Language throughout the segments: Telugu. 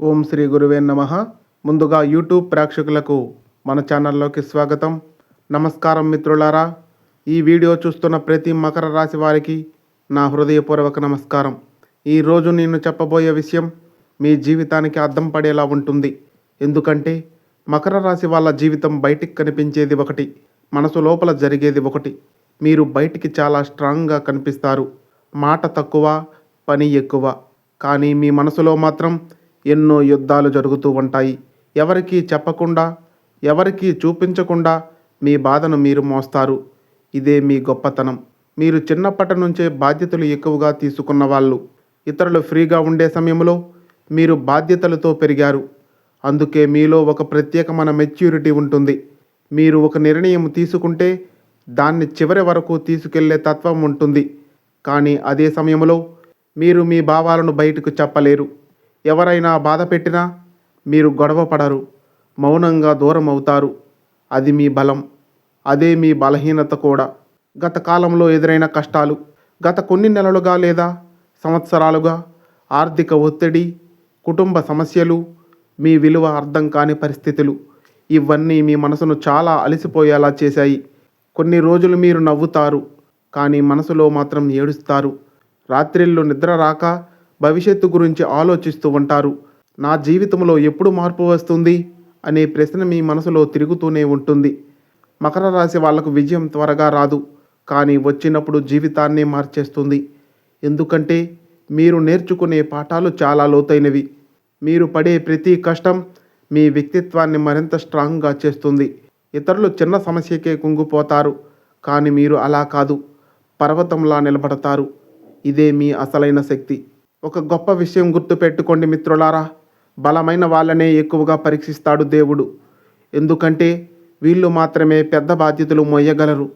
ఓం శ్రీ గురువే నమః. ముందుగా యూట్యూబ్ ప్రేక్షకులకు మన ఛానల్లోకి స్వాగతం. నమస్కారం మిత్రులారా. ఈ వీడియో చూస్తున్న ప్రతి మకర రాశి వారికి నా హృదయపూర్వక నమస్కారం. ఈరోజు నేను చెప్పబోయే విషయం మీ జీవితానికి అద్దం పడేలా ఉంటుంది. ఎందుకంటే మకర రాశి వాళ్ళ జీవితం బయటికి కనిపించేది ఒకటి, మనసు లోపల జరిగేది ఒకటి. మీరు బయటికి చాలా స్ట్రాంగ్గా కనిపిస్తారు, మాట తక్కువ, పని ఎక్కువ. కానీ మీ మనసులో మాత్రం ఎన్నో యుద్ధాలు జరుగుతూ ఉంటాయి. ఎవరికీ చెప్పకుండా, ఎవరికీ చూపించకుండా మీ బాధను మీరు మోస్తారు. ఇదే మీ గొప్పతనం. మీరు చిన్నప్పటి నుంచే బాధ్యతలు ఎక్కువగా తీసుకున్న వాళ్ళు. ఇతరులు ఫ్రీగా ఉండే సమయంలో మీరు బాధ్యతలతో పెరిగారు. అందుకే మీలో ఒక ప్రత్యేకమైన మెచ్యూరిటీ ఉంటుంది. మీరు ఒక నిర్ణయం తీసుకుంటే దాన్ని చివరి వరకు తీసుకెళ్లే తత్వం ఉంటుంది. కానీ అదే సమయంలో మీరు మీ భావాలను బయటకు చెప్పలేరు. ఎవరైనా బాధ పెట్టినా మీరు గొడవ పడరు, మౌనంగా దూరం అవుతారు. అది మీ బలం, అదే మీ బలహీనత కూడా. గత కాలంలో ఎదురైన కష్టాలు, గత కొన్ని నెలలుగా లేదా సంవత్సరాలుగా ఆర్థిక ఒత్తిడి, కుటుంబ సమస్యలు, మీ విలువ అర్థం కాని పరిస్థితులు, ఇవన్నీ మీ మనసును చాలా అలసిపోయేలా చేశాయి. కొన్ని రోజులు మీరు నవ్వుతారు, కానీ మనసులో మాత్రం ఏడుస్తారు. రాత్రిళ్ళు నిద్ర రాక భవిష్యత్తు గురించి ఆలోచిస్తూ ఉంటారు. నా జీవితంలో ఎప్పుడు మార్పు వస్తుంది అనే ప్రశ్న మీ మనసులో తిరుగుతూనే ఉంటుంది. మకర రాశి వాళ్లకు విజయం త్వరగా రాదు, కానీ వచ్చినప్పుడు జీవితాన్ని మార్చేస్తుంది. ఎందుకంటే మీరు నేర్చుకునే పాఠాలు చాలా లోతైనవి. మీరు పడే ప్రతి కష్టం మీ వ్యక్తిత్వాన్ని మరింత స్ట్రాంగ్గా చేస్తుంది. ఇతరులు చిన్న సమస్యకే కుంగిపోతారు, కానీ మీరు అలా కాదు, పర్వతంలా నిలబడతారు. ఇదే మీ అసలైన శక్తి. ఒక గొప్ప విషయం గుర్తుపెట్టుకోండి మిత్రులారా, బలమైన వాళ్ళనే ఎక్కువగా పరీక్షిస్తాడు దేవుడు. ఎందుకంటే వీళ్ళు మాత్రమే పెద్ద బాధ్యతలు మోయగలరు.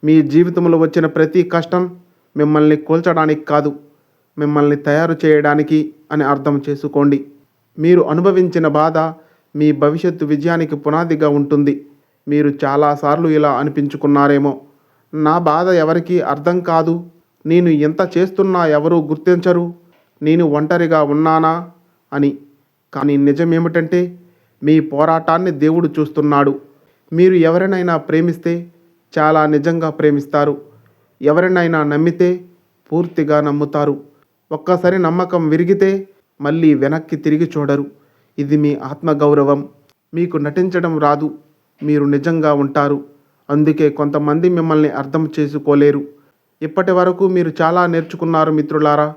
మీ జీవితంలో వచ్చిన ప్రతి కష్టం మిమ్మల్ని కూల్చడానికి కాదు, మిమ్మల్ని తయారు చేయడానికి అని అర్థం చేసుకోండి. మీరు అనుభవించిన బాధ మీ భవిష్యత్తు విజయానికి పునాదిగా ఉంటుంది. మీరు చాలాసార్లు ఇలా అనిపించుకున్నారేమో, నా బాధ ఎవరికీ అర్థం కాదు, నేను ఎంత చేస్తున్నా ఎవరూ గుర్తించరు, నేను ఒంటరిగా ఉన్నానా అని. కానీ నిజమేమిటంటే మీ పోరాటాన్ని దేవుడు చూస్తున్నాడు. మీరు ఎవరినైనా ప్రేమిస్తే చాలా నిజంగా ప్రేమిస్తారు. ఎవరినైనా నమ్మితే పూర్తిగా నమ్ముతారు. ఒక్కసారి నమ్మకం విరిగితే మళ్ళీ వెనక్కి తిరిగి చూడరు. ఇది మీ ఆత్మగౌరవం. మీకు నటించడం రాదు, మీరు నిజంగా ఉంటారు. అందుకే కొంతమంది మిమ్మల్ని అర్థం చేసుకోలేరు. ఇప్పటి వరకు మీరు చాలా నేర్చుకున్నారు మిత్రులారా.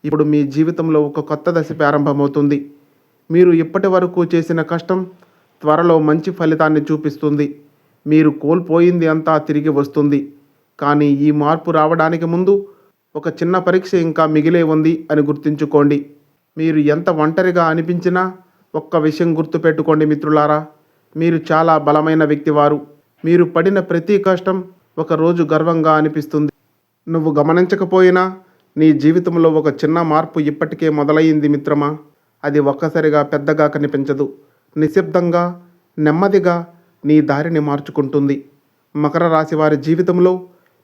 ఇప్పుడు మీ జీవితంలో ఒక కొత్త దశ ప్రారంభమవుతుంది. మీరు ఇప్పటి వరకు చేసిన కష్టం త్వరలో మంచి ఫలితాన్ని చూపిస్తుంది. మీరు కోల్పోయింది అంతా తిరిగి వస్తుంది. కానీ ఈ మార్పు రావడానికి ముందు ఒక చిన్న పరీక్ష ఇంకా మిగిలే ఉంది అని గుర్తుంచుకోండి. మీరు ఎంత ఒంటరిగా అనిపించినా ఒక్క విషయం గుర్తుపెట్టుకోండి మిత్రులారా, మీరు చాలా బలమైన వ్యక్తివారు. మీరు పడిన ప్రతి కష్టం ఒకరోజు గర్వంగా అనిపిస్తుంది. నువ్వు గమనించకపోయినా నీ జీవితంలో ఒక చిన్న మార్పు ఇప్పటికే మొదలయ్యింది మిత్రమా. అది ఒక్కసారిగా పెద్దగా కనిపించదు, నిశ్శబ్దంగా, నెమ్మదిగా నీ దారిని మార్చుకుంటుంది. మకర రాశి వారి జీవితంలో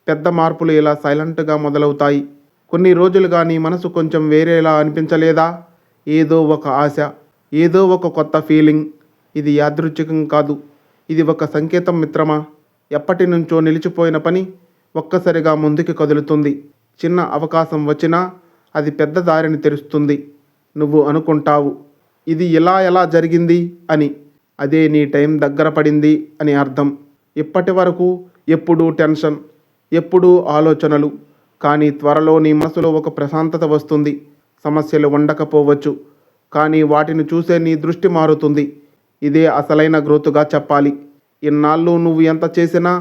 పెద్ద మార్పులు ఇలా సైలెంట్గా మొదలవుతాయి. కొన్ని రోజులుగా నీ మనసు కొంచెం వేరేలా అనిపించలేదా? ఏదో ఒక ఆశ, ఏదో ఒక కొత్త ఫీలింగ్. ఇది యాదృచ్ఛికం కాదు, ఇది ఒక సంకేతం మిత్రమా. ఎప్పటి నుంచో నిలిచిపోయిన పని ఒక్కసారిగా ముందుకు కదులుతుంది. చిన్న అవకాశం వచ్చినా అది పెద్ద దారిని తెరుస్తుంది. నువ్వు అనుకుంటావు, ఇది ఎలా జరిగింది అని. అదే నీ టైం దగ్గర పడింది అని అర్థం. ఇప్పటి వరకు ఎప్పుడూ టెన్షన్, ఎప్పుడూ ఆలోచనలు. కానీ త్వరలో నీ మనసులో ఒక ప్రశాంతత వస్తుంది. సమస్యలు ఉండకపోవచ్చు, కానీ వాటిని చూసే నీ దృష్టి మారుతుంది. ఇదే అసలైన గ్రోత్గా చెప్పాలి. ఇన్నాళ్ళు నువ్వు ఎంత చేసినా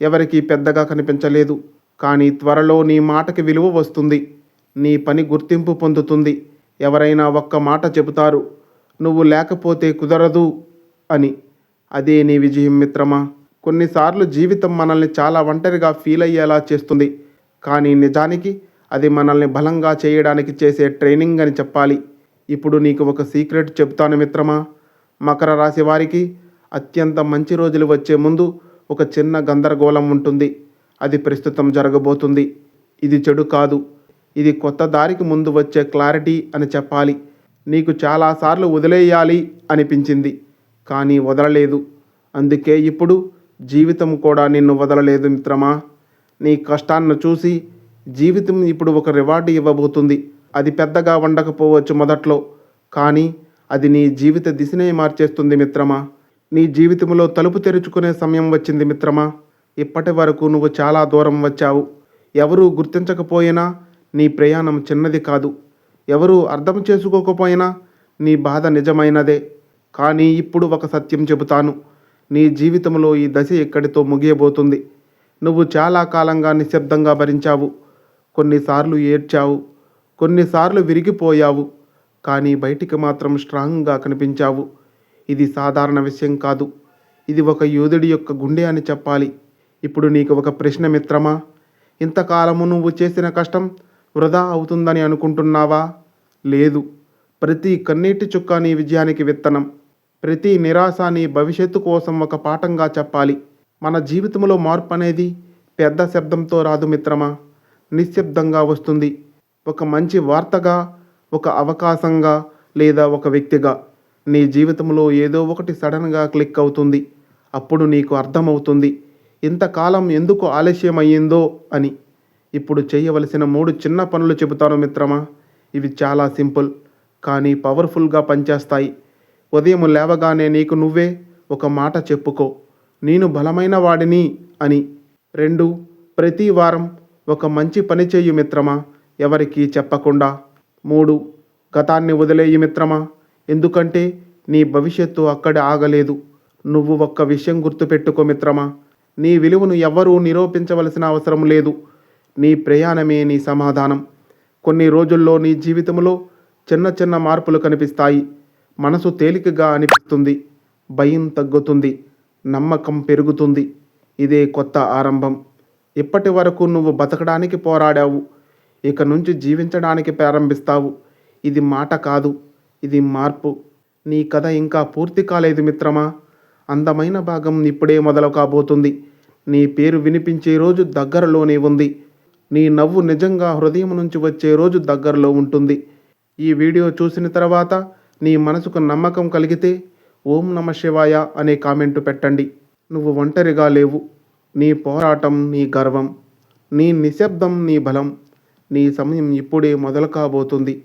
ఎవరికీ పెద్దగా కనిపించలేదు. కానీ త్వరలో నీ మాటకి విలువ వస్తుంది. నీ పని గుర్తింపు పొందుతుంది. ఎవరైనా ఒక్క మాట చెబుతారు, నువ్వు లేకపోతే కుదరదు అని. అదే నీ విజయం మిత్రమా. కొన్నిసార్లు జీవితం మనల్ని చాలా ఒంటరిగా ఫీల్ అయ్యేలా చేస్తుంది. కానీ నిజానికి అది మనల్ని బలంగా చేయడానికి చేసే ట్రైనింగ్ అని చెప్పాలి. ఇప్పుడు నీకు ఒక సీక్రెట్ చెప్తాను మిత్రమా. మకర రాశి వారికి అత్యంత మంచి రోజులు వచ్చే ముందు ఒక చిన్న గందరగోళం ఉంటుంది. అది ప్రస్తుతం జరగబోతుంది. ఇది చెడు కాదు, ఇది కొత్త దారికి ముందు వచ్చే క్లారిటీ అని చెప్పాలి. నీకు చాలాసార్లు వదిలేయాలి అనిపించింది, కానీ వదలలేదు. అందుకే ఇప్పుడు జీవితం కూడా నిన్ను వదలలేదు మిత్రమా. నీ కష్టాన్ని చూసి జీవితం ఇప్పుడు ఒక రివార్డు ఇవ్వబోతుంది. అది పెద్దగా ఉండకపోవచ్చు మొదట్లో, కానీ అది నీ జీవిత దిశనే మార్చేస్తుంది మిత్రమా. నీ జీవితంలో తలుపు తెరుచుకునే సమయం వచ్చింది మిత్రమా. ఇప్పటి వరకు నువ్వు చాలా దూరం వచ్చావు. ఎవరూ గుర్తించకపోయినా నీ ప్రయాణం చిన్నది కాదు. ఎవరూ అర్థం చేసుకోకపోయినా నీ బాధ నిజమైనదే. కానీ ఇప్పుడు ఒక సత్యం చెబుతాను. నీ జీవితంలో ఈ దశ ఇక్కడితో ముగియబోతుంది. నువ్వు చాలా కాలంగా నిశ్శబ్దంగా భరించావు. కొన్నిసార్లు ఏడ్చావు, కొన్నిసార్లు విరిగిపోయావు, కానీ బయటికి మాత్రం స్ట్రాంగ్గా కనిపించావు. ఇది సాధారణ విషయం కాదు. ఇది ఒక యోధుడి యొక్క గుండె అని చెప్పాలి. ఇప్పుడు నీకు ఒక ప్రశ్న మిత్రమా. ఇంతకాలము నువ్వు చేసిన కష్టం వృధా అవుతుందని అనుకుంటున్నావా? లేదు. ప్రతి కన్నీటి చుక్క నీ విజయానికి విత్తనం. ప్రతి నిరాశ నీ భవిష్యత్తు కోసం ఒక పాఠంగా చెప్పాలి. మన జీవితంలో మార్పు అనేది పెద్ద శబ్దంతో రాదు మిత్రమా, నిశ్శబ్దంగా వస్తుంది. ఒక మంచి వార్తగా, ఒక అవకాశంగా, లేదా ఒక వ్యక్తిగా. నీ జీవితంలో ఏదో ఒకటి సడన్గా క్లిక్ అవుతుంది. అప్పుడు నీకు అర్థమవుతుంది ఇంతకాలం ఎందుకు ఆలస్యం అయ్యిందో అని. ఇప్పుడు చేయవలసిన 3 చిన్న పనులు చెబుతాను మిత్రమా. ఇవి చాలా సింపుల్, కానీ పవర్ఫుల్గా పనిచేస్తాయి. ఉదయం లేవగానే నీకు నువ్వే ఒక మాట చెప్పుకో, నేను బలమైన వాడిని అని. 2, ప్రతి వారం ఒక మంచి పని చెయ్యి మిత్రమా, ఎవరికీ చెప్పకుండా. 3, గతాన్ని వదిలేయి మిత్రమా, ఎందుకంటే నీ భవిష్యత్తు అక్కడే ఆగలేదు. నువ్వు ఒక్క విషయం గుర్తుపెట్టుకో మిత్రమా, నీ విలువను ఎవ్వరూ నిరూపించవలసిన అవసరం లేదు. నీ ప్రయాణమే నీ సమాధానం. కొన్ని రోజుల్లో నీ జీవితంలో చిన్న చిన్న మార్పులు కనిపిస్తాయి. మనసు తేలికగా అనిపిస్తుంది, భయం తగ్గుతుంది, నమ్మకం పెరుగుతుంది. ఇదే కొత్త ఆరంభం. ఇప్పటి వరకు నువ్వు బతకడానికి పోరాడావు, ఇక నుంచి జీవించడానికి ప్రారంభిస్తావు. ఇది మాట కాదు, ఇది మార్పు. నీ కథ ఇంకా పూర్తి కాలేదు మిత్రమా. అందమైన భాగం ఇప్పుడే మొదలు కాబోతుంది. నీ పేరు వినిపించే రోజు దగ్గరలోనే ఉంది. నీ నవ్వు నిజంగా హృదయం నుంచి వచ్చే రోజు దగ్గరలో ఉంటుంది. ఈ వీడియో చూసిన తర్వాత నీ మనసుకు నమ్మకం కలిగితే ఓం నమ శివాయ అనే కామెంటు పెట్టండి. నువ్వు ఒంటరిగా లేవు. నీ పోరాటం నీ గర్వం, నీ నిశ్శబ్దం నీ బలం. నీ సమయం ఇప్పుడే మొదలు కాబోతుంది.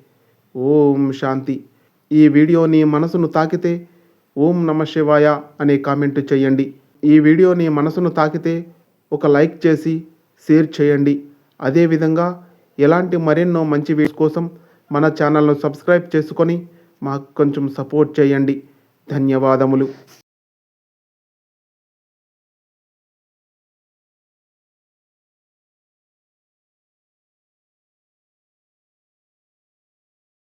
ఓం శాంతి. ఈ వీడియో నీ మనసును తాకితే ఓం నమ శివాయ అనే కామెంటు చేయండి. ఈ వీడియో నీ మనసును తాకితే ఒక లైక్ చేసి షేర్ చేయండి. అదేవిధంగా ఇలాంటి మరెన్నో మంచి వీడియోస్ కోసం మన ఛానల్ను సబ్స్క్రైబ్ చేసుకొని మాకు కొంచెం సపోర్ట్ చేయండి. ధన్యవాదములు.